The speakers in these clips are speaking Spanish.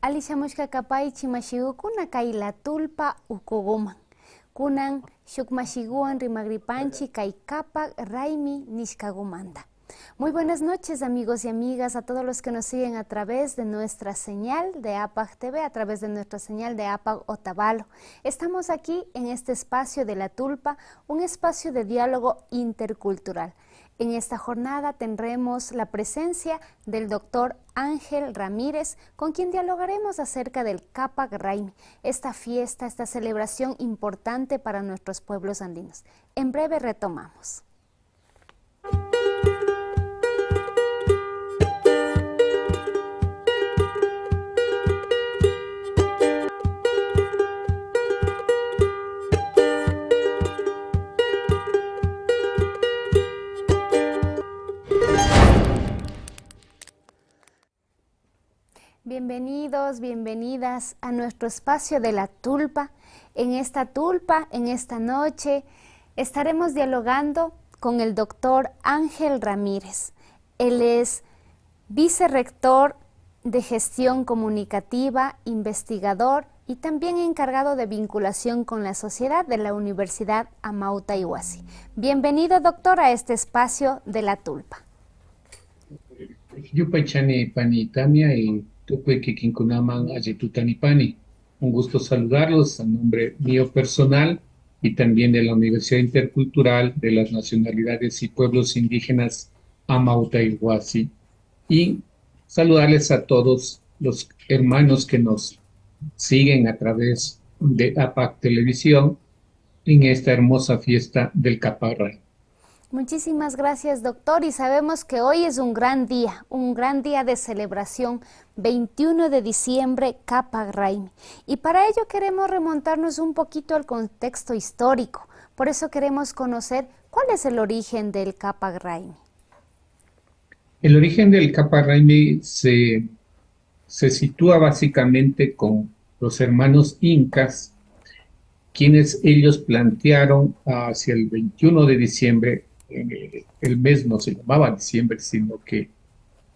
Alishamushka kapay chimashigukuna kay la tulpa ukuguman. Kunan shukmashiguan rimagripanchi kay kapak raimi nishkagumanda. Muy buenas noches, amigos y amigas, a todos los que nos siguen a través de nuestra señal de APAC TV, a través de nuestra señal de APAC Otavalo. Estamos aquí en este espacio de la tulpa, un espacio de diálogo intercultural. En esta jornada tendremos la presencia del doctor Ángel Ramírez, con quien dialogaremos acerca del Capac Raimi, esta fiesta, esta celebración importante para nuestros pueblos andinos. En breve retomamos. Bienvenidos, bienvenidas a nuestro espacio de la tulpa. En esta noche, estaremos dialogando con el doctor Ángel Ramírez. Él es vicerrector de gestión comunicativa, investigador y también encargado de vinculación con la sociedad de la Universidad Amauta Ihuasi. Bienvenido, doctor, a este espacio de la tulpa. Yupaychani Pani Tamia y Tupueki Kinkunaman Ayetutani Pani. Un gusto saludarlos a nombre mío personal y también de la Universidad Intercultural de las Nacionalidades y Pueblos Indígenas Amauta Ihuasi. Y saludarles a todos los hermanos que nos siguen a través de APAC Televisión en esta hermosa fiesta del Capac Raimi. Muchísimas gracias, doctor, y sabemos que hoy es un gran día de celebración, 21 de diciembre, Capac Raimi. Y para ello queremos remontarnos un poquito al contexto histórico, por eso queremos conocer cuál es el origen del Capac Raimi. El origen del Capac Raimi se sitúa básicamente con los hermanos incas, quienes ellos plantearon hacia el 21 de diciembre, el mes no se llamaba diciembre, sino que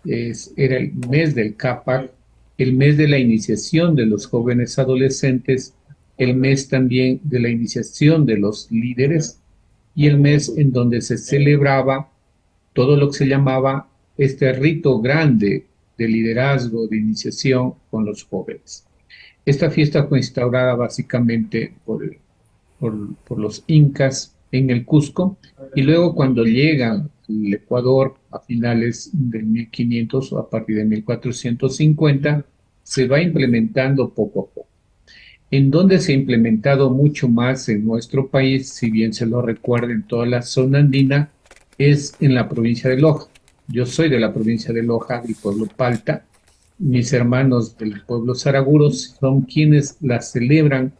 era el mes del Capac, el mes de la iniciación de los jóvenes adolescentes, el mes también de la iniciación de los líderes y el mes en donde se celebraba todo lo que se llamaba este rito grande de liderazgo, de iniciación con los jóvenes. Esta fiesta fue instaurada básicamente por los incas en el Cusco, y luego cuando llegan al Ecuador a finales del 1500 o a partir de 1450, se va implementando poco a poco. En donde se ha implementado mucho más en nuestro país, si bien se lo recuerda en toda la zona andina, es en la provincia de Loja. Yo soy de la provincia de Loja, del pueblo Palta. Mis hermanos del pueblo Saraguros son quienes la celebran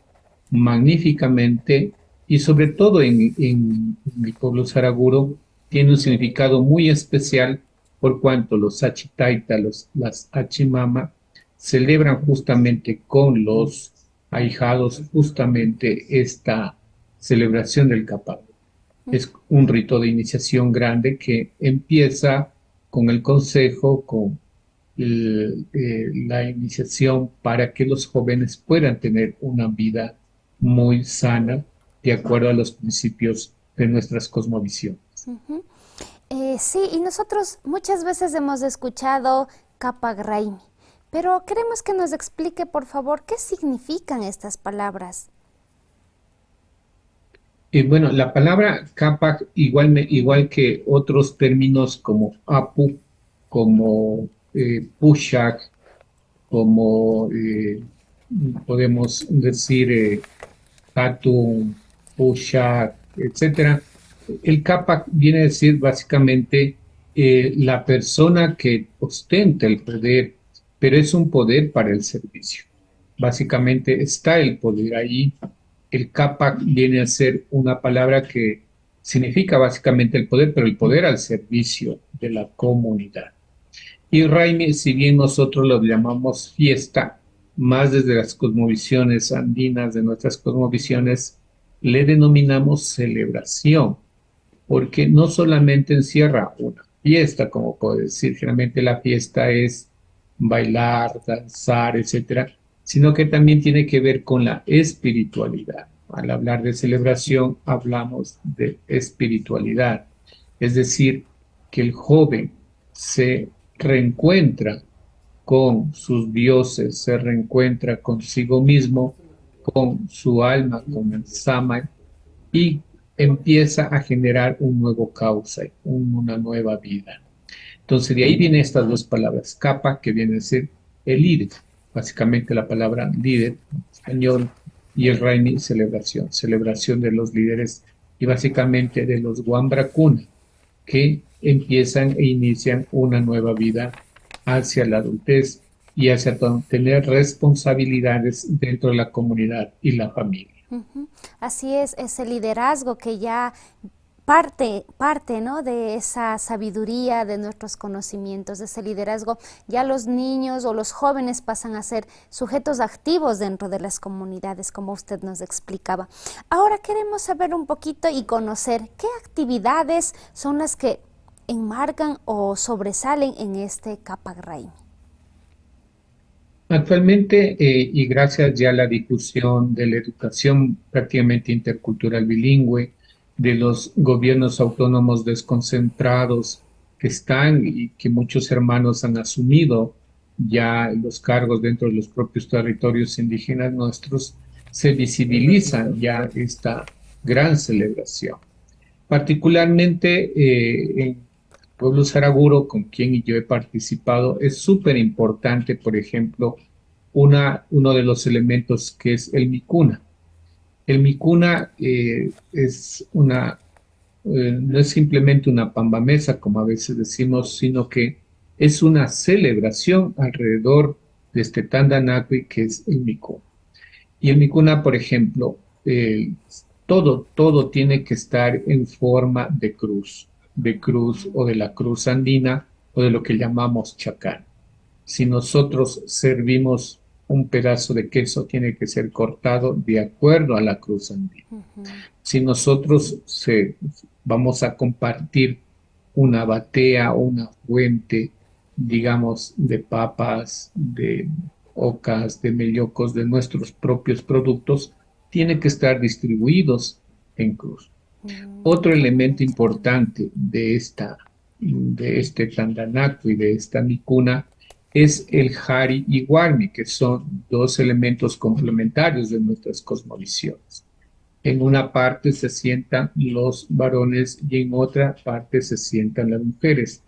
magníficamente, y sobre todo en el pueblo Saraguro tiene un significado muy especial por cuanto los Achitaita, las Achimama, celebran justamente con los ahijados justamente esta celebración del Capac. Es un rito de iniciación grande que empieza con el consejo, con la iniciación para que los jóvenes puedan tener una vida muy sana, de acuerdo a los principios de nuestras cosmovisiones. Sí, y nosotros muchas veces hemos escuchado Capac Raimi, pero queremos que nos explique, por favor, qué significan estas palabras. Bueno, la palabra Capac, igual que otros términos como Apu, como Pushak, como podemos decir Hatun, Pushak, etcétera. El Capac viene a decir básicamente la persona que ostenta el poder, pero es un poder para el servicio. Básicamente está el poder ahí. El Capac viene a ser una palabra que significa básicamente el poder, pero el poder al servicio de la comunidad. Y Raimi, si bien nosotros lo llamamos fiesta, más desde las cosmovisiones andinas, de nuestras cosmovisiones, le denominamos celebración, porque no solamente encierra una fiesta, como puedo decir, generalmente la fiesta es bailar, danzar, etcétera, sino que también tiene que ver con la espiritualidad. Al hablar de celebración, hablamos de espiritualidad, es decir, que el joven se reencuentra con sus dioses, se reencuentra consigo mismo, con su alma, con el Sama, y empieza a generar un nuevo causa, una nueva vida. Entonces, de ahí vienen estas dos palabras, capa, que viene a ser el líder, básicamente la palabra líder en español, y el raimi, celebración, celebración de los líderes y básicamente de los Wambrakuna, que empiezan e inician una nueva vida hacia la adultez y hacia tener responsabilidades dentro de la comunidad y la familia. Así es, ese liderazgo que ya parte, ¿no?, de esa sabiduría, de nuestros conocimientos, de ese liderazgo, ya los niños o los jóvenes pasan a ser sujetos activos dentro de las comunidades, como usted nos explicaba. Ahora queremos saber un poquito y conocer qué actividades son las que enmarcan o sobresalen en este Capac Raimi. Actualmente, y gracias ya a la difusión de la educación prácticamente intercultural bilingüe, de los gobiernos autónomos desconcentrados que están y que muchos hermanos han asumido ya los cargos dentro de los propios territorios indígenas nuestros, se visibiliza ya esta gran celebración. Particularmente en pueblo Saraguro, con quien yo he participado, es súper importante, por ejemplo, uno de los elementos que es el micuna. El micuna no es simplemente una pambamesa, como a veces decimos, sino que es una celebración alrededor de este Tandanacui, que es el micuna. Y el micuna, por ejemplo, todo tiene que estar en forma de cruz o de la cruz andina o de lo que llamamos chacán. Si nosotros servimos un pedazo de queso, tiene que ser cortado de acuerdo a la cruz andina. Si nosotros vamos a compartir una batea o una fuente, digamos, de papas, de ocas, de mellocos, de nuestros propios productos, tiene que estar distribuidos en cruz. Otro elemento importante de este tandanaco y de esta micuna es el Hari y Warmi, que son dos elementos complementarios de nuestras cosmovisiones. En una parte se sientan los varones y en otra parte se sientan las mujeres.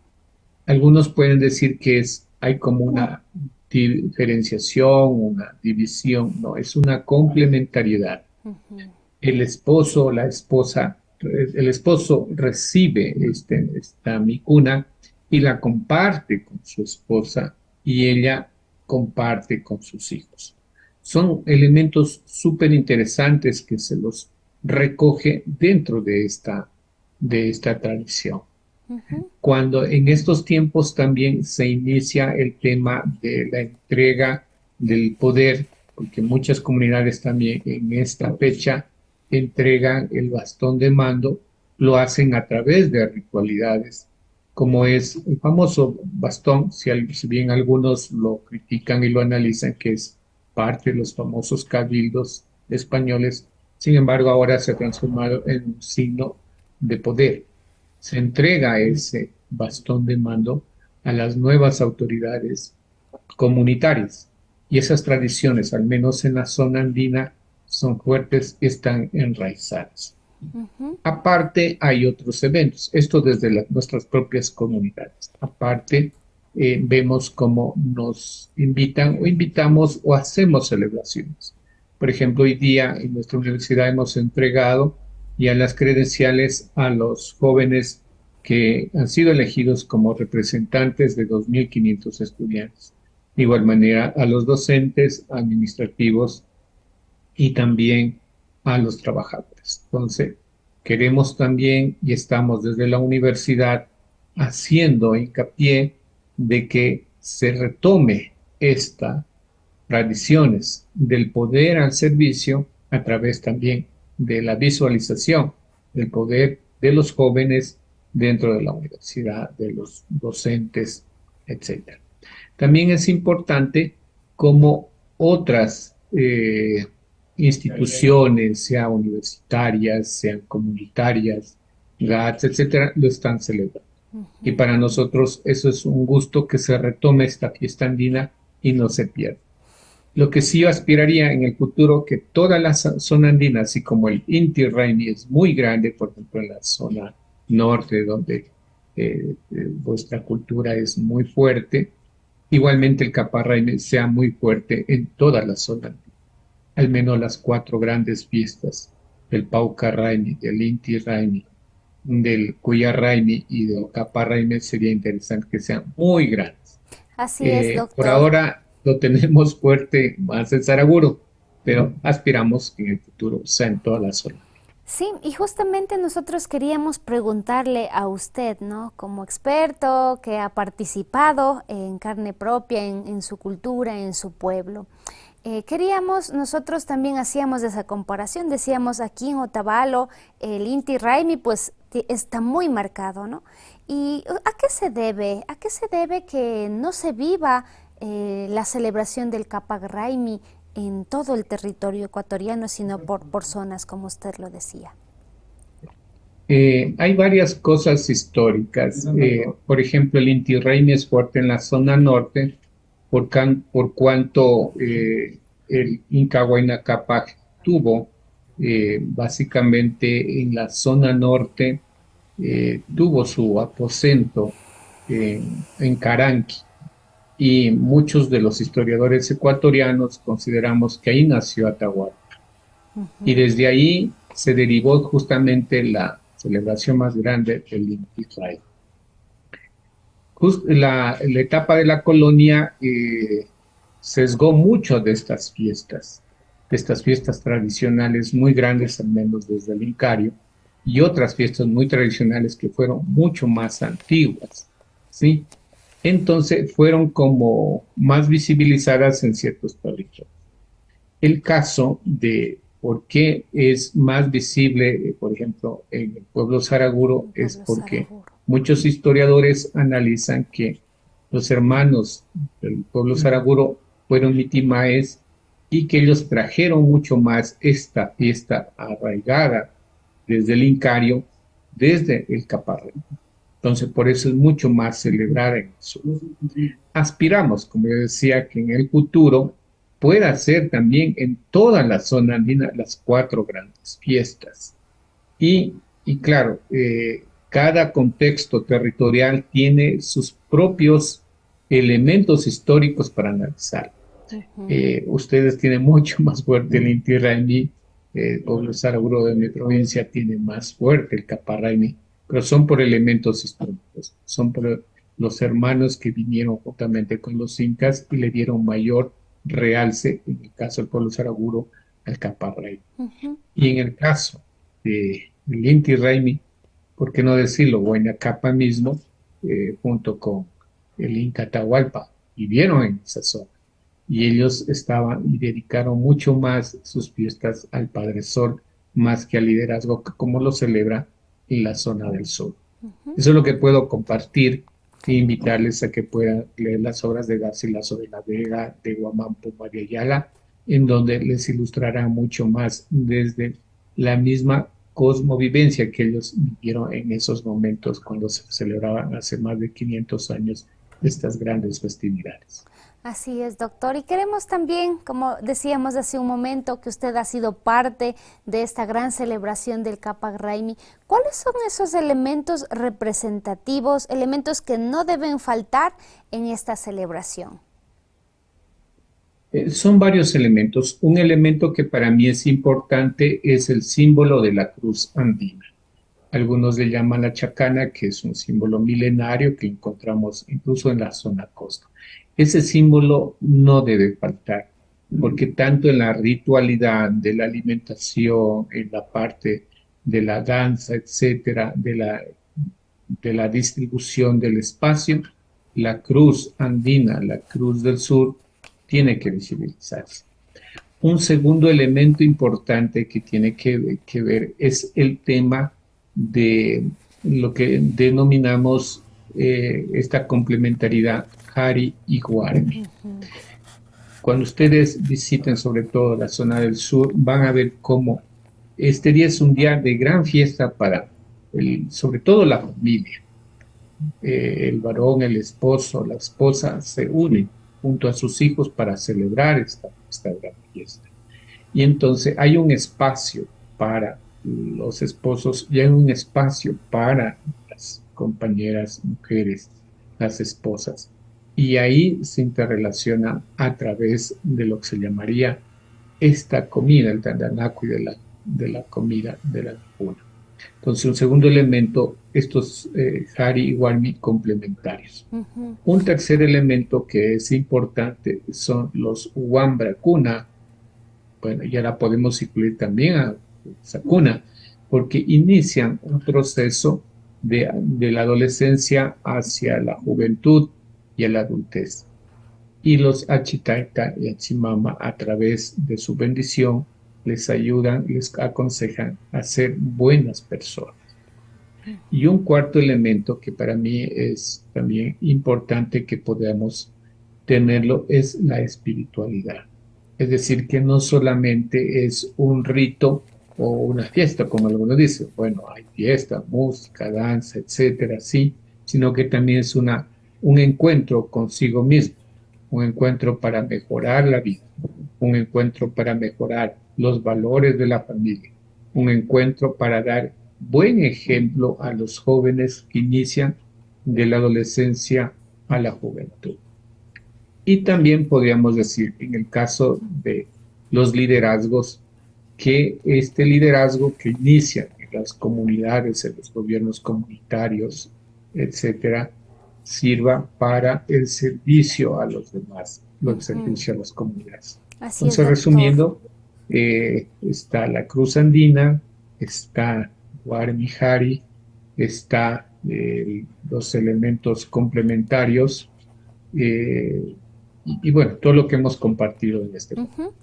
Algunos pueden decir que hay como una diferenciación, una división, no, es una complementariedad. El esposo o la esposa, el esposo recibe esta micuna y la comparte con su esposa y ella comparte con sus hijos. Son elementos súper interesantes que se los recoge dentro de esta tradición. Cuando en estos tiempos también se inicia el tema de la entrega del poder, porque muchas comunidades también en esta fecha entregan el bastón de mando, lo hacen a través de ritualidades, como es el famoso bastón, si bien algunos lo critican y lo analizan, que es parte de los famosos cabildos españoles, sin embargo ahora se ha transformado en un signo de poder. Se entrega ese bastón de mando a las nuevas autoridades comunitarias y esas tradiciones, al menos en la zona andina, son fuertes y están enraizadas. Aparte, hay otros eventos, esto desde nuestras propias comunidades. Aparte, vemos cómo nos invitan o invitamos o hacemos celebraciones. Por ejemplo, hoy día en nuestra universidad hemos entregado ya las credenciales a los jóvenes que han sido elegidos como representantes de 2.500 estudiantes. De igual manera, a los docentes, administrativos y también a los trabajadores. Entonces, queremos también y estamos desde la universidad haciendo hincapié de que se retome estas tradiciones del poder al servicio a través también de la visualización del poder de los jóvenes dentro de la universidad, de los docentes, etc. También es importante como otras instituciones, sean universitarias, sean comunitarias, GATS, etcétera, lo están celebrando. Y Ujú. para nosotros eso es un gusto que se retome esta fiesta andina y no se pierda. Lo que sí yo aspiraría en el futuro, que toda la zona andina, así como el Inti Raymi es muy grande, por ejemplo, en la zona norte, donde vuestra cultura es muy fuerte, igualmente el Caparraimi sea muy fuerte en toda la zona andina. Al menos las cuatro grandes fiestas del Pauca Raimi, del Inti Raimi, del Cuya Raimi y del Caparraimi sería interesante que sean muy grandes. Así es, Por doctor. ahora lo tenemos fuerte más en Saraguro, pero aspiramos que en el futuro sea en toda la zona. Sí, y justamente nosotros queríamos preguntarle a usted, ¿no? Como experto que ha participado en carne propia en su cultura, en su pueblo. Nosotros también hacíamos esa comparación, decíamos aquí en Otavalo, el Inti Raymi pues está muy marcado, ¿no? ¿Y a qué se debe? ¿A qué se debe que no se viva la celebración del Capac Raymi en todo el territorio ecuatoriano, sino por zonas, como usted lo decía? Hay varias cosas históricas. Por ejemplo, el Inti Raymi es fuerte en la zona norte por cuanto el Inca Huayna Capac tuvo básicamente en la zona norte, tuvo su aposento en Caranqui y muchos de los historiadores ecuatorianos consideramos que ahí nació Atahualpa. Y Ujú. desde ahí se derivó justamente la celebración más grande del Inti Raymi. La etapa de la colonia sesgó mucho de estas fiestas tradicionales muy grandes, al menos desde el Incario, y otras fiestas muy tradicionales que fueron mucho más antiguas, ¿sí? Entonces fueron como más visibilizadas en ciertos territorios. El caso de por qué es más visible, por ejemplo, en el pueblo Saraguro, Un es pueblo porque Saraguro. muchos historiadores analizan que los hermanos del pueblo Saraguro fueron mitimaes y que ellos trajeron mucho más esta fiesta arraigada desde el Incario, desde el Caparrey. Entonces, por eso es mucho más celebrada en el sur. Aspiramos, como yo decía, que en el futuro pueda ser también en toda la zona andina las cuatro grandes fiestas. Y, y claro, cada contexto territorial tiene sus propios elementos históricos para analizar. Ujú. Ustedes tienen mucho más fuerte el Inti Raymi, el pueblo Saraguro de mi provincia tiene más fuerte el Caparraymi, pero son por elementos históricos, son por los hermanos que vinieron juntamente con los incas y le dieron mayor realce, en el caso del pueblo Saraguro, al Caparraymi. Ujú. Y en el caso de el Inti Raymi, ¿por qué no decirlo? Huayna Capa mismo, junto con el Inca Atahualpa, vivieron en esa zona y ellos estaban y dedicaron mucho más sus fiestas al Padre Sol, más que al liderazgo, como lo celebra en la zona del sur. Ujú. Eso es lo que puedo compartir e invitarles a que puedan leer las obras de Garcilaso de la Vega, de Guamampo María Ayala, en donde les ilustrará mucho más desde la misma cosmovivencia que ellos vivieron en esos momentos cuando se celebraban hace más de 500 años estas grandes festividades. Así es, doctor. Y queremos también, como decíamos hace un momento, que usted ha sido parte de esta gran celebración del Capac Raymi. ¿Cuáles son esos elementos representativos, elementos que no deben faltar en esta celebración? Son varios elementos. Un elemento que para mí es importante es el símbolo de la cruz andina. Algunos le llaman la chacana, que es un símbolo milenario que encontramos incluso en la zona costa. Ese símbolo no debe faltar, porque tanto en la ritualidad de la alimentación, en la parte de la danza, etcétera, de la distribución del espacio, la cruz andina, la cruz del sur, tiene que visibilizarse. Un segundo elemento importante que tiene que ver es el tema de lo que denominamos esta complementariedad Hari y Guarmi. Cuando ustedes visiten sobre todo la zona del sur, van a ver cómo este día es un día de gran fiesta para sobre todo la familia. El varón, el esposo, la esposa se unen junto a sus hijos para celebrar esta gran fiesta. Y entonces hay un espacio para los esposos y hay un espacio para las compañeras mujeres, las esposas. Y ahí se interrelaciona a través de lo que se llamaría esta comida, el tandanaco y de la comida de la laguna. Entonces, un segundo elemento, estos Hari y Warmi complementarios. Un tercer elemento que es importante son los Wambra Cuna. Bueno, ya la podemos incluir también a Sakuna, porque inician un proceso de la adolescencia hacia la juventud y la adultez. Y los Achitaita y Achimama, a través de su bendición, les ayudan, les aconsejan a ser buenas personas. Y un cuarto elemento que para mí es también importante que podamos tenerlo es la espiritualidad. Es decir, que no solamente es un rito o una fiesta, como algunos dicen, bueno, hay fiesta, música, danza, etcétera, sí, sino que también es un encuentro consigo mismo, un encuentro para mejorar la vida, un encuentro para mejorar los valores de la familia, un encuentro para dar buen ejemplo a los jóvenes que inician de la adolescencia a la juventud. Y también podríamos decir, en el caso de los liderazgos, que este liderazgo que inicia en las comunidades, en los gobiernos comunitarios, etcétera, sirva para el servicio a los demás, el servicio a las comunidades. Así Entonces, es, resumiendo, está la Cruz Andina, está Warmi Hari, está los elementos complementarios, y bueno, todo lo que hemos compartido en este momento.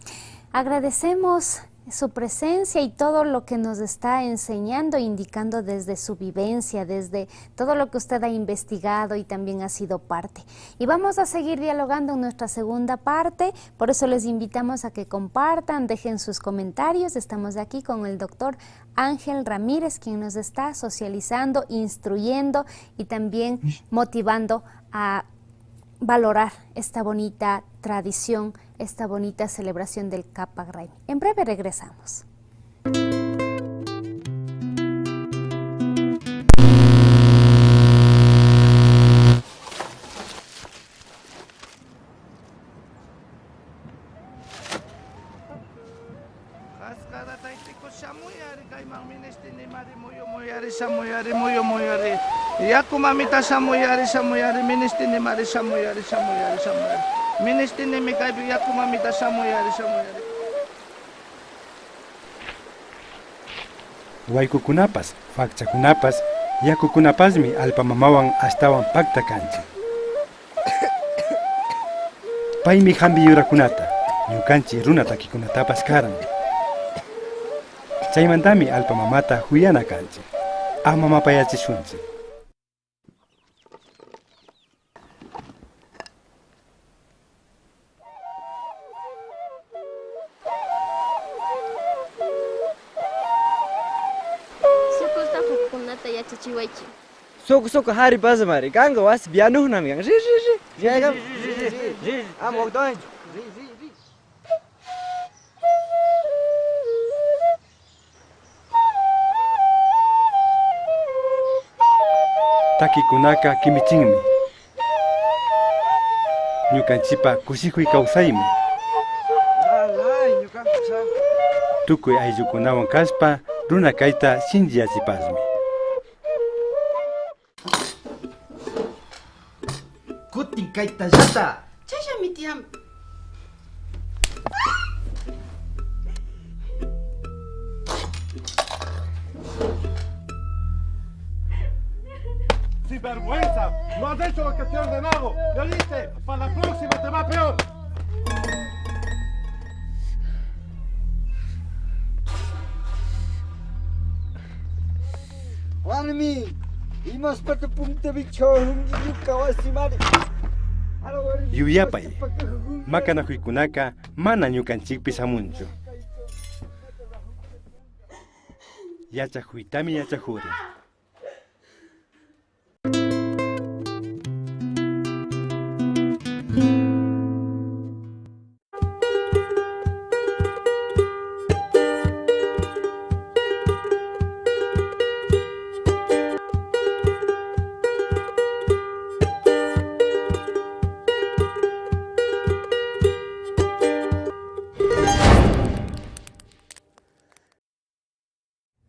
Agradecemos su presencia y todo lo que nos está enseñando, indicando desde su vivencia, desde todo lo que usted ha investigado y también ha sido parte. Y vamos a seguir dialogando en nuestra segunda parte, por eso les invitamos a que compartan, dejen sus comentarios. Estamos aquí con el doctor Ángel Ramírez, quien nos está socializando, instruyendo y también motivando a valorar esta bonita tradición, esta bonita celebración del Capac Raimi. En breve regresamos. Yaku mamita samuyari samuyari ministini mari samuyari samuyari samuyari ministini mikaibi yaku mamita samuyari samuyari. Waykukunapas, fakchakunapas, yakukunapasmi alpamamawan astawan pakta kanchik. Paymi hambi yurakunata, ñukanchik runa takikunatapas karan. Chaymantami alpamamata huyana kanchik, amamapayachishunchik. Soku hari bazmari ganga was bianuh nami gang ri jagam am ogdoin Takikunaka kimichinmi, ñukanchipa kushikuy kawsaymi. Tukuy ayllukunawan kaspa runa kayta shinchiyachipasmi. Kutin kayta llata. Chaya mi tiam. ¡Sinvergüenza! ¡No has hecho lo que te he ordenado! ¿Me oíste? ¡Para la próxima te va peor! Warmi Imas patu punta bicho yuka wasimari. Yuyapay, makanakuykunaka mana ñukanchikpi hamunchu. Yachakuytami yachakurin.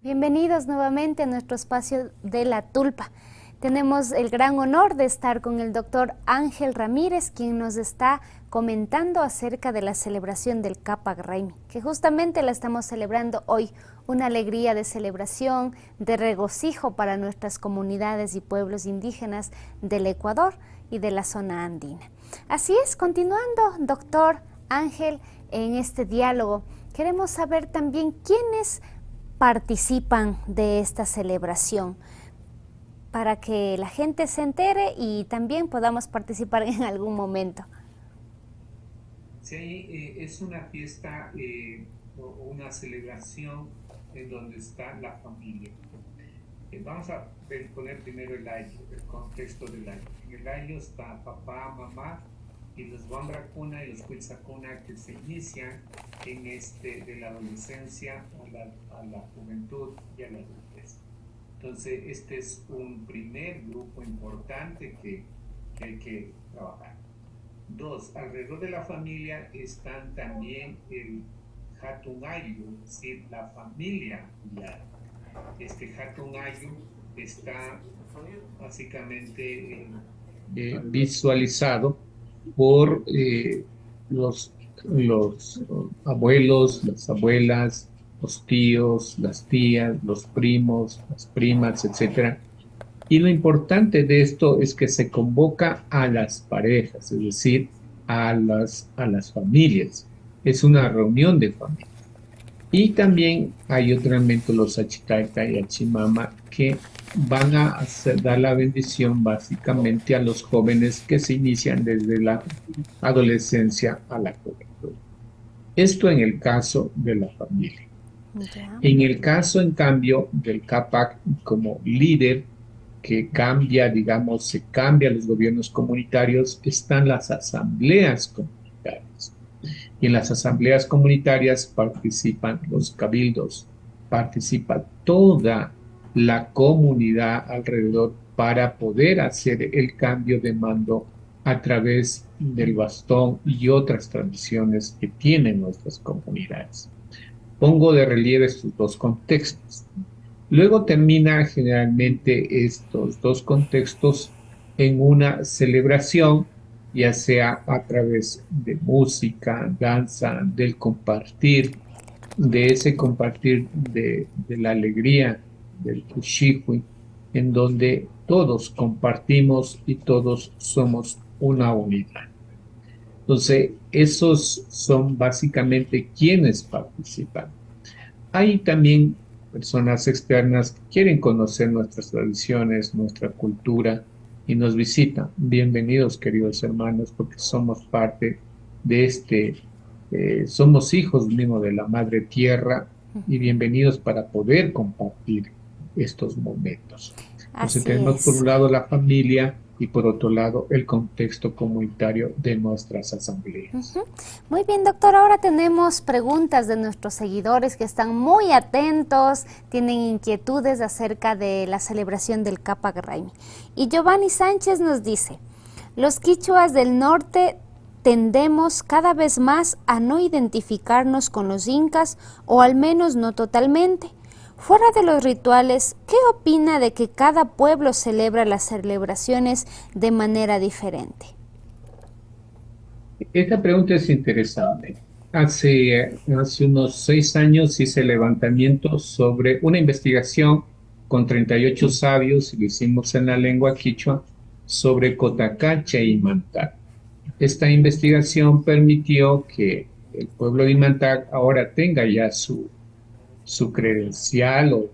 Bienvenidos nuevamente a nuestro espacio de la tulpa. Tenemos el gran honor de estar con el doctor Ángel Ramírez, quien nos está comentando acerca de la celebración del Capac Raimi, que justamente la estamos celebrando hoy, una alegría de celebración, de regocijo para nuestras comunidades y pueblos indígenas del Ecuador y de la zona andina. Así es, continuando, doctor Ángel, en este diálogo, queremos saber también quiénes participan de esta celebración para que la gente se entere y también podamos participar en algún momento. Sí, es una fiesta o una celebración en donde está la familia. Vamos a poner primero el año, el contexto del año. En el año está papá, mamá y los Wamrakuna y los Quetzalcuna que se inician en de la adolescencia a la juventud y a la adultez. Entonces, este es un primer grupo importante que hay que trabajar. Dos, alrededor de la familia están también el Hatungayu, es decir, la familia ya. Este Hatungayu está básicamente visualizado por los abuelos, las abuelas, los tíos, las tías, los primos, las primas, etc. Y lo importante de esto es que se convoca a las parejas, es decir, a las familias. Es una reunión de familia. Y también hay otro elemento, los Achitaita y Achimama, que van a dar la bendición básicamente a los jóvenes que se inician desde la adolescencia a la juventud. Esto en el caso de la familia. En el caso, en cambio, del Capac como líder que cambia, digamos, se cambia los gobiernos comunitarios, están las asambleas comunitarias. Y en las asambleas comunitarias participan los cabildos, participa toda la comunidad alrededor para poder hacer el cambio de mando a través del bastón y otras tradiciones que tienen nuestras comunidades. Pongo de relieve estos dos contextos. Luego termina generalmente estos dos contextos en una celebración, ya sea a través de música, danza, del compartir, de ese compartir de la alegría, del Kushihui, en donde todos compartimos y todos somos una unidad. Entonces, esos son básicamente quienes participan. Hay también personas externas que quieren conocer nuestras tradiciones, nuestra cultura y nos visitan. Bienvenidos, queridos hermanos, porque somos parte de somos hijos mismos de la Madre Tierra y bienvenidos para poder compartir estos momentos. Entonces tenemos por un lado la familia y por otro lado el contexto comunitario de nuestras asambleas. Muy bien, doctor, ahora tenemos preguntas de nuestros seguidores que están muy atentos, tienen inquietudes acerca de la celebración del Capac Raimi. Y Giovanni Sánchez nos dice, los quichuas del norte tendemos cada vez más a no identificarnos con los incas, o al menos no totalmente. Fuera de los rituales, ¿qué opina de que cada pueblo celebra las celebraciones de manera diferente? Esta pregunta es interesante. Hace unos 6 años hice levantamiento sobre una investigación con 38 sabios, y lo hicimos en la lengua quichua, sobre Cotacacha y Imantac. Esta investigación permitió que el pueblo de Imantac ahora tenga ya su credencial o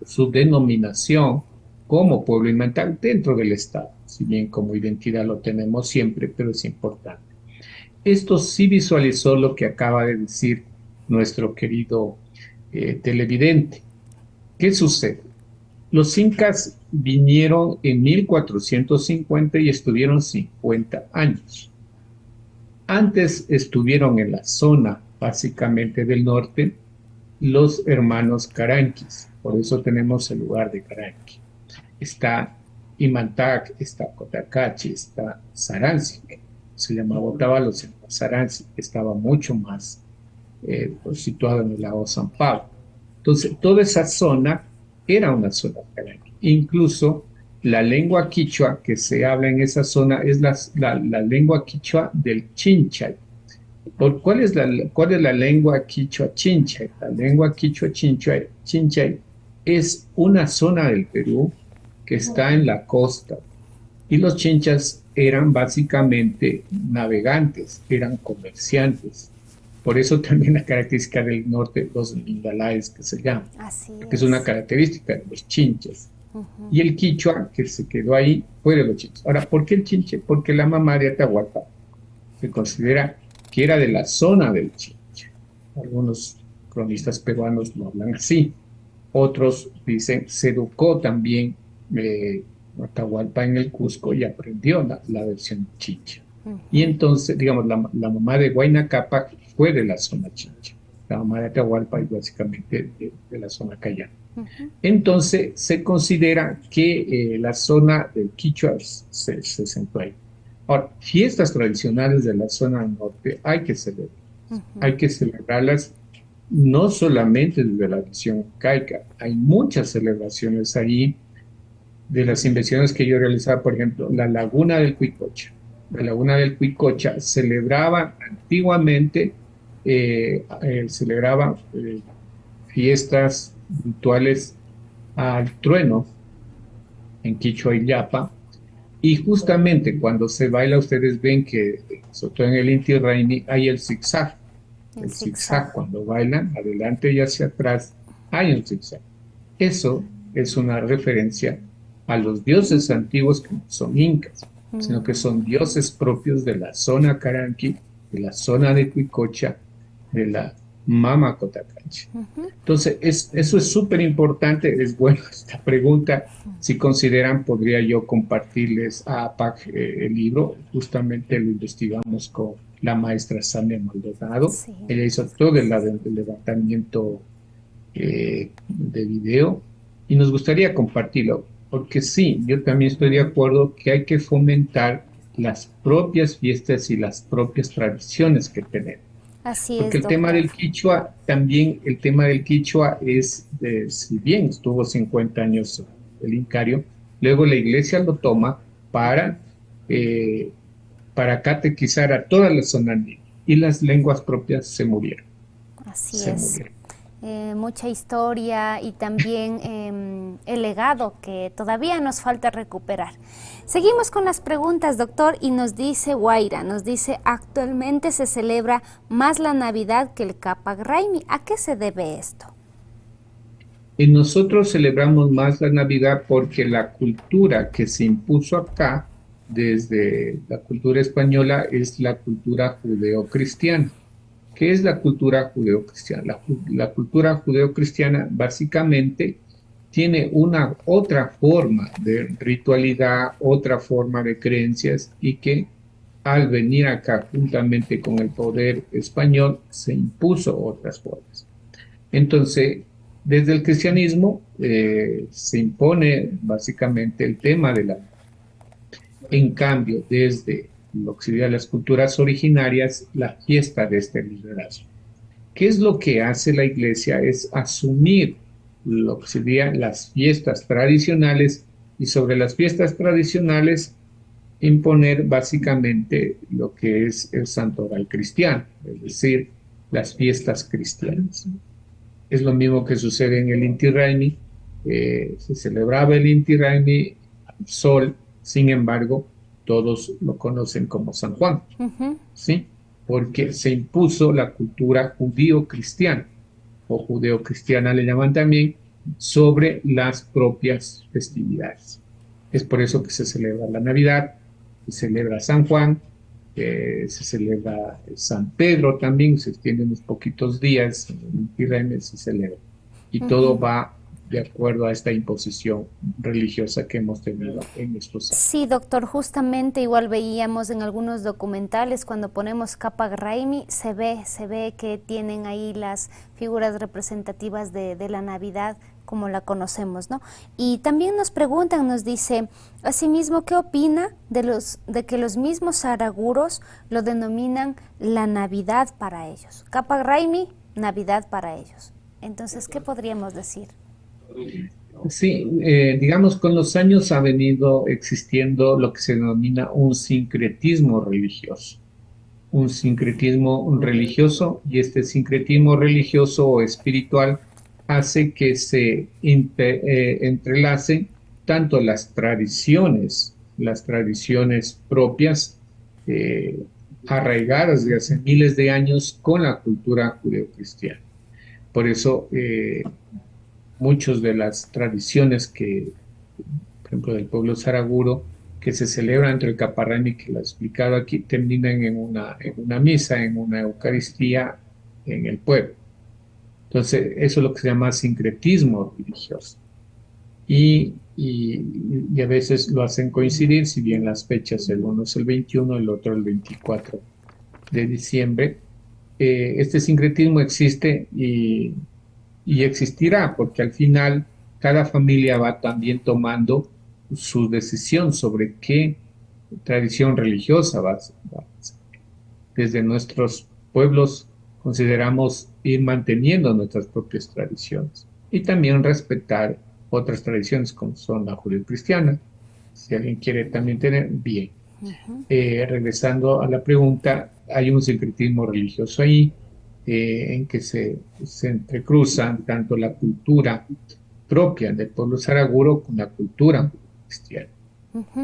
su denominación como pueblo inmortal dentro del Estado, si bien como identidad lo tenemos siempre, pero es importante. Esto sí visualizó lo que acaba de decir nuestro querido televidente. ¿Qué sucede? Los incas vinieron en 1450 y estuvieron 50 años. Antes estuvieron en la zona básicamente del norte los hermanos Caranquis, por eso tenemos el lugar de Caranqui. Está Imantac, está Cotacachi, está Saransi, se llamaba Otavalos en Saransi, que estaba mucho más situado en el lago San Pablo. Entonces, toda esa zona era una zona Caranqui. Incluso la lengua quichua que se habla en esa zona es la lengua quichua del Chinchay. ¿Cuál es la lengua quichua Chinchay? La lengua quichua Chinchay es una zona del Perú que está en la costa. Y los chinchas eran básicamente navegantes, eran comerciantes. Por eso también la característica del norte, los Mingalayes que se llaman, que es una característica de los chinchas. Y el quichua que se quedó ahí fue de los chinchas. Ahora, ¿por qué el chinche? Porque la mamá de Atahualpa se considera que era de la zona del Chincha. Algunos cronistas peruanos lo hablan así. Otros dicen, se educó también Atahualpa en el Cusco y aprendió la versión Chincha. Y entonces, digamos, la mamá de Huayna Cápac fue de la zona Chincha. La mamá de Atahualpa es básicamente de la zona Cayana. Entonces, se considera que la zona del Quichua se sentó ahí. Ahora, fiestas tradicionales de la zona norte hay que celebrar. Hay que celebrarlas no solamente desde la visión caica. Hay muchas celebraciones ahí de las investigaciones que yo realizaba, por ejemplo, la Laguna del Cuicocha. La Laguna del Cuicocha celebraba antiguamente, fiestas rituales al trueno en Quichua y Llapa. Y justamente cuando se baila, ustedes ven que, sobre todo en el Inti Raymi, hay el zigzag. El zigzag, cuando bailan, adelante y hacia atrás, hay un zigzag. Eso es una referencia a los dioses antiguos que no son incas, sino que son dioses propios de la zona Caranqui, de la zona de Cuicocha, de la Mama Cotacachi. Entonces, eso es súper importante. Es bueno esta pregunta. Si consideran, podría yo compartirles a APAC el libro. Justamente lo investigamos con la maestra Samia Maldonado. Sí. Ella hizo todo el levantamiento de video y nos gustaría compartirlo, porque sí, yo también estoy de acuerdo que hay que fomentar las propias fiestas y las propias tradiciones que tenemos. Así porque es, el tema del quichua, también el tema del quichua es, si bien estuvo 50 años el incario, luego la iglesia lo toma para catequizar a toda la zona andina, y las lenguas propias se murieron. Así es. Mucha historia y también el legado que todavía nos falta recuperar. Seguimos con las preguntas, doctor, y nos dice Guaira, nos dice, actualmente se celebra más la Navidad que el Capac Raymi. ¿A qué se debe esto? Y nosotros celebramos más la Navidad porque la cultura que se impuso acá, desde la cultura española, es la cultura judeocristiana. ¿Qué es la cultura judeocristiana? La cultura judeocristiana básicamente tiene una otra forma de ritualidad, otra forma de creencias, y que al venir acá juntamente con el poder español se impuso otras formas. Entonces, desde el cristianismo se impone básicamente el tema de la... En cambio, desde lo que serían las culturas originarias, la fiesta de este liderazgo. ¿Qué es lo que hace la iglesia? Es asumir lo que serían las fiestas tradicionales, y sobre las fiestas tradicionales imponer básicamente lo que es el santoral cristiano, es decir, las fiestas cristianas. Es lo mismo que sucede en el Inti Raymi. Se celebraba el Inti Raymi al sol, sin embargo, todos lo conocen como San Juan, ¿sí? Porque se impuso la cultura judío-cristiana, o judeo-cristiana le llaman también, sobre las propias festividades. Es por eso que se celebra la Navidad, se celebra San Juan, se celebra San Pedro también, se extiende unos poquitos días, en Inti Raymi se celebra. Y todo va de acuerdo a esta imposición religiosa que hemos tenido en estos años. Sí, doctor, justamente igual veíamos en algunos documentales cuando ponemos Capac Raymi, se ve que tienen ahí las figuras representativas de la Navidad como la conocemos, ¿no? Y también nos preguntan, nos dice, asimismo, ¿qué opina de que los mismos saraguros lo denominan la Navidad para ellos? Capac Raymi, Navidad para ellos. Entonces, ¿qué podríamos decir? Sí, digamos, con los años ha venido existiendo lo que se denomina un sincretismo religioso. Un sincretismo religioso, y este sincretismo religioso o espiritual hace que se entrelacen tanto las tradiciones propias, arraigadas de hace miles de años, con la cultura judeocristiana. Por eso, muchas de las tradiciones que, por ejemplo, del pueblo saraguro, que se celebran entre el Capac Raymi, que lo he explicado aquí, terminan en una misa, en una Eucaristía en el pueblo. Entonces, eso es lo que se llama sincretismo religioso. Y a veces lo hacen coincidir, si bien las fechas, el uno es el 21, el otro el 24 de diciembre. Este sincretismo existe y existirá, porque al final cada familia va también tomando su decisión sobre qué tradición religiosa va a ser. Desde nuestros pueblos consideramos ir manteniendo nuestras propias tradiciones y también respetar otras tradiciones como son la judeocristiana. Si alguien quiere también tener, bien. Regresando a la pregunta, hay un sincretismo religioso ahí, en que se entrecruzan tanto la cultura propia del pueblo saraguro con la cultura cristiana.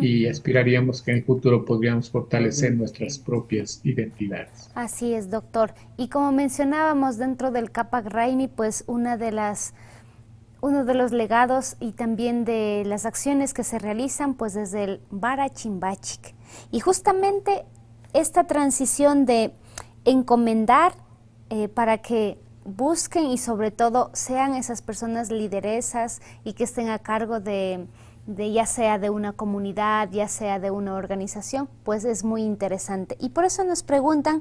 Y aspiraríamos que en el futuro podríamos fortalecer nuestras propias identidades. Así es, doctor. Y como mencionábamos dentro del Capac Raymi, pues uno de los legados y también de las acciones que se realizan, pues desde el Vara Chimbachik. Y justamente esta transición de encomendar para que busquen y sobre todo sean esas personas lideresas y que estén a cargo de ya sea de una comunidad, ya sea de una organización, pues es muy interesante. Y por eso nos preguntan,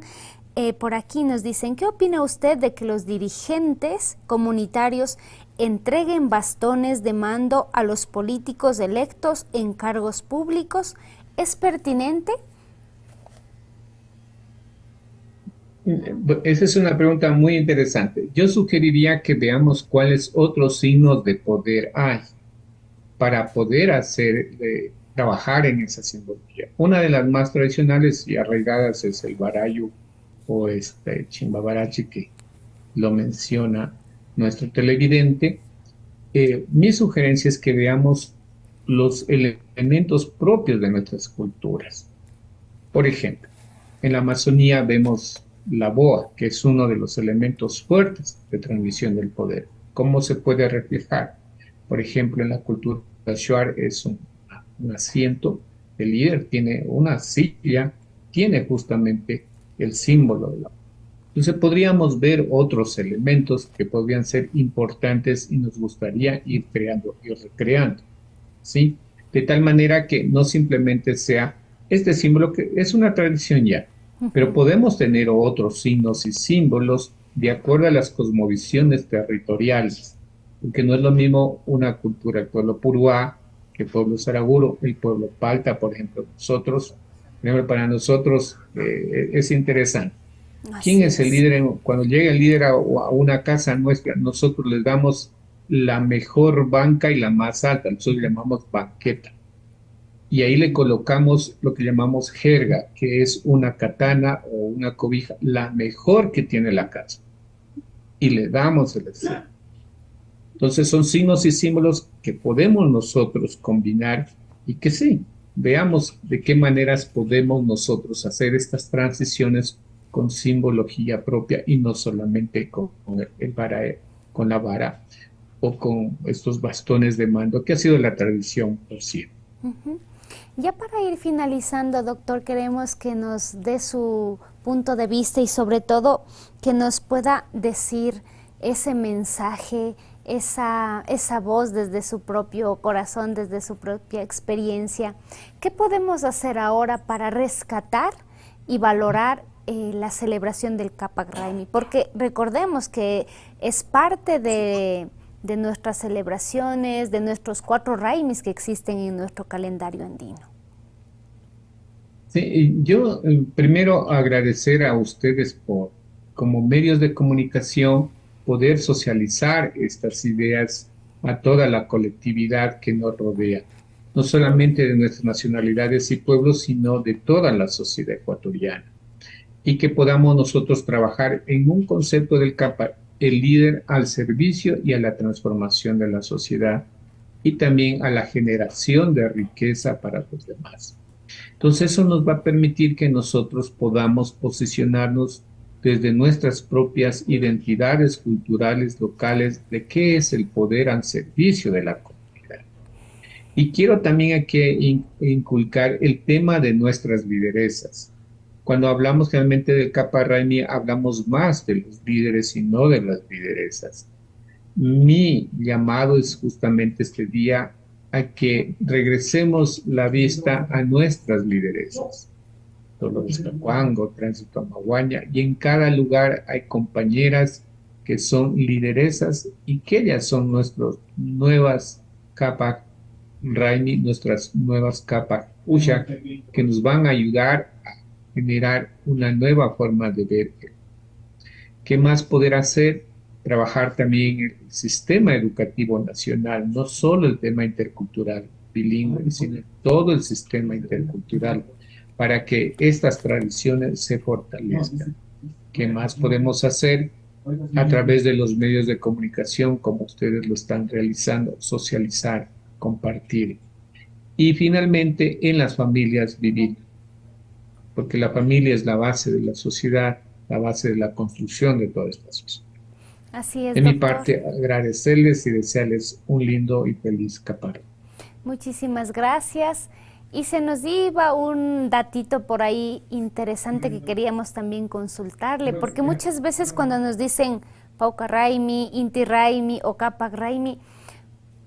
por aquí nos dicen, ¿qué opina usted de que los dirigentes comunitarios entreguen bastones de mando a los políticos electos en cargos públicos? ¿Es pertinente? Esa es una pregunta muy interesante. Yo sugeriría que veamos cuáles otros signos de poder hay para poder trabajar en esa simbología. Una de las más tradicionales y arraigadas es el barayu o chimbabarachi, que lo menciona nuestro televidente. Mi sugerencia es que veamos los elementos propios de nuestras culturas. Por ejemplo, en la Amazonía vemos la boa, que es uno de los elementos fuertes de transmisión del poder. ¿Cómo se puede reflejar? Por ejemplo, en la cultura shuar es un asiento, el líder tiene una silla, tiene justamente el símbolo de la boa. Entonces podríamos ver otros elementos que podrían ser importantes y nos gustaría ir creando y recreando, ¿sí? De tal manera que no simplemente sea este símbolo, que es una tradición ya, pero podemos tener otros signos y símbolos de acuerdo a las cosmovisiones territoriales, porque no es lo mismo una cultura, el pueblo Puruá, que el pueblo Saraguro, el pueblo Palta, por ejemplo. Para nosotros es interesante. ¿Quién es el líder? Cuando llega el líder a una casa nuestra, nosotros les damos la mejor banca y la más alta, nosotros le llamamos banqueta. Y ahí le colocamos lo que llamamos jerga, que es una katana o una cobija, la mejor que tiene la casa. Y le damos el deseo. Entonces son signos y símbolos que podemos nosotros combinar y que sí, veamos de qué maneras podemos nosotros hacer estas transiciones con simbología propia y no solamente con la vara o con estos bastones de mando, que ha sido la tradición por siempre. Ya para ir finalizando, doctor, queremos que nos dé su punto de vista y sobre todo que nos pueda decir ese mensaje, esa voz desde su propio corazón, desde su propia experiencia. ¿Qué podemos hacer ahora para rescatar y valorar la celebración del Capac Raimi? Porque recordemos que es parte de nuestras celebraciones, de nuestros 4 Raimis que existen en nuestro calendario andino. Sí, yo primero agradecer a ustedes por, como medios de comunicación, poder socializar estas ideas a toda la colectividad que nos rodea, no solamente de nuestras nacionalidades y pueblos, sino de toda la sociedad ecuatoriana, y que podamos nosotros trabajar en un concepto del Capac, el líder al servicio y a la transformación de la sociedad, y también a la generación de riqueza para los demás. Entonces eso nos va a permitir que nosotros podamos posicionarnos desde nuestras propias identidades culturales locales de qué es el poder al servicio de la comunidad. Y quiero también aquí inculcar el tema de nuestras lideresas. Cuando hablamos realmente del Capac Raimi, hablamos más de los líderes y no de las lideresas. Mi llamado es justamente este día a que regresemos la vista a nuestras lideresas. Dolores Cacuango, Tránsito Amaguaña, y en cada lugar hay compañeras que son lideresas y que ellas son nuestras nuevas Capac Raimi, nuestras nuevas Capac Ushak, que nos van a ayudar a generar una nueva forma de ver. ¿Qué más poder hacer? Trabajar también en el sistema educativo nacional, no solo el tema intercultural bilingüe, sino todo el sistema intercultural, para que estas tradiciones se fortalezcan. ¿Qué más podemos hacer? A través de los medios de comunicación, como ustedes lo están realizando, socializar, compartir. Y finalmente, en las familias vivir, porque la familia es la base de la sociedad, la base de la construcción de toda esta sociedad. Así es, de mi doctor. parte, agradecerles y desearles un lindo y feliz Capac. Muchísimas gracias. Y se nos iba un datito por ahí interesante que queríamos también consultarle, porque muchas veces cuando nos dicen Pauca Raimi, Inti Raimi o Capac Raimi,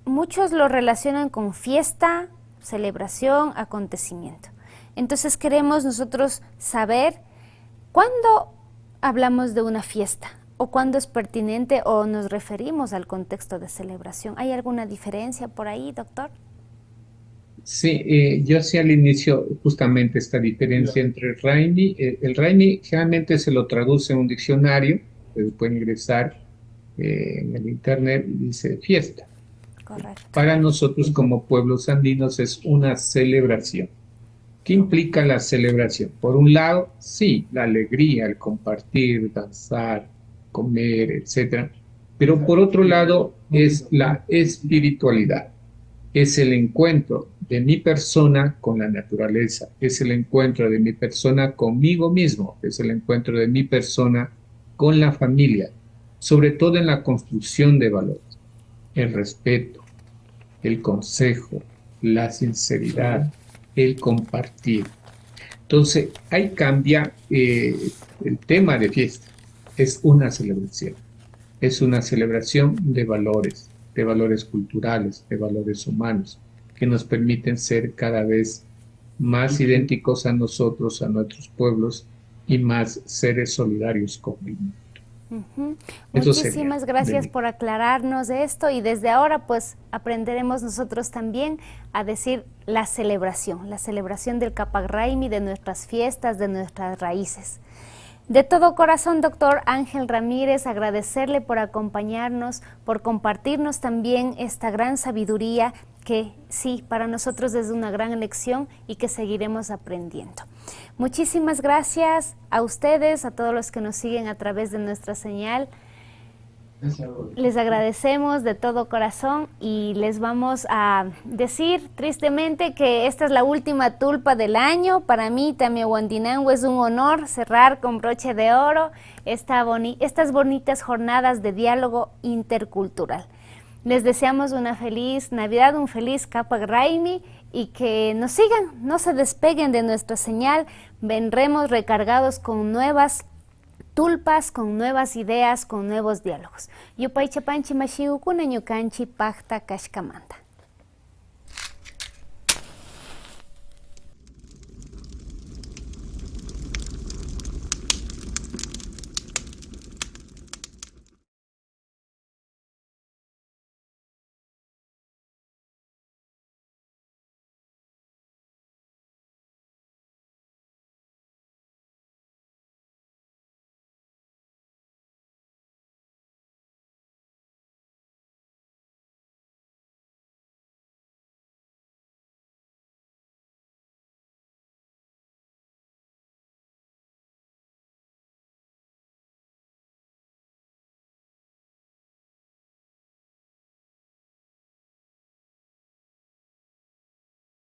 muchos lo relacionan con fiesta, celebración, acontecimiento. Entonces queremos nosotros saber cuándo hablamos de una fiesta o cuándo es pertinente o nos referimos al contexto de celebración. ¿Hay alguna diferencia por ahí, doctor? Sí, yo hacía al inicio justamente esta diferencia entre Raimi. El Raimi generalmente se lo traduce en un diccionario, ustedes pueden ingresar en el internet y dice fiesta. Correcto. Para nosotros como pueblos andinos es una celebración. ¿Qué implica la celebración? Por un lado, sí, la alegría, el compartir, danzar, comer, etcétera. Pero por otro lado es la espiritualidad. Es el encuentro de mi persona con la naturaleza, es el encuentro de mi persona conmigo mismo, es el encuentro de mi persona con la familia, sobre todo en la construcción de valores, el respeto, el consejo, la sinceridad, el compartir. Entonces, ahí cambia el tema de fiesta, es una celebración de valores culturales, de valores humanos, que nos permiten ser cada vez más idénticos a nosotros, a nuestros pueblos, y más seres solidarios con el mundo. Muchísimas gracias por aclararnos esto, y desde ahora pues aprenderemos nosotros también a decir la celebración del Capac Raimi, de nuestras fiestas, de nuestras raíces. De todo corazón, doctor Ángel Ramírez, agradecerle por acompañarnos, por compartirnos también esta gran sabiduría que sí, para nosotros es una gran lección y que seguiremos aprendiendo. Muchísimas gracias a ustedes, a todos los que nos siguen a través de nuestra señal. Les agradecemos de todo corazón y les vamos a decir tristemente que esta es la última tulpa del año. Para mí, Tamiahuantinango, es un honor cerrar con broche de oro estas bonitas jornadas de diálogo intercultural. Les deseamos una feliz Navidad, un feliz Capac Raimi y que nos sigan, no se despeguen de nuestra señal. Vendremos recargados con nuevas tulpas, con nuevas ideas, con nuevos diálogos. Yupay chapanchi mashiukuna ñukanchi pacta kashkamanta.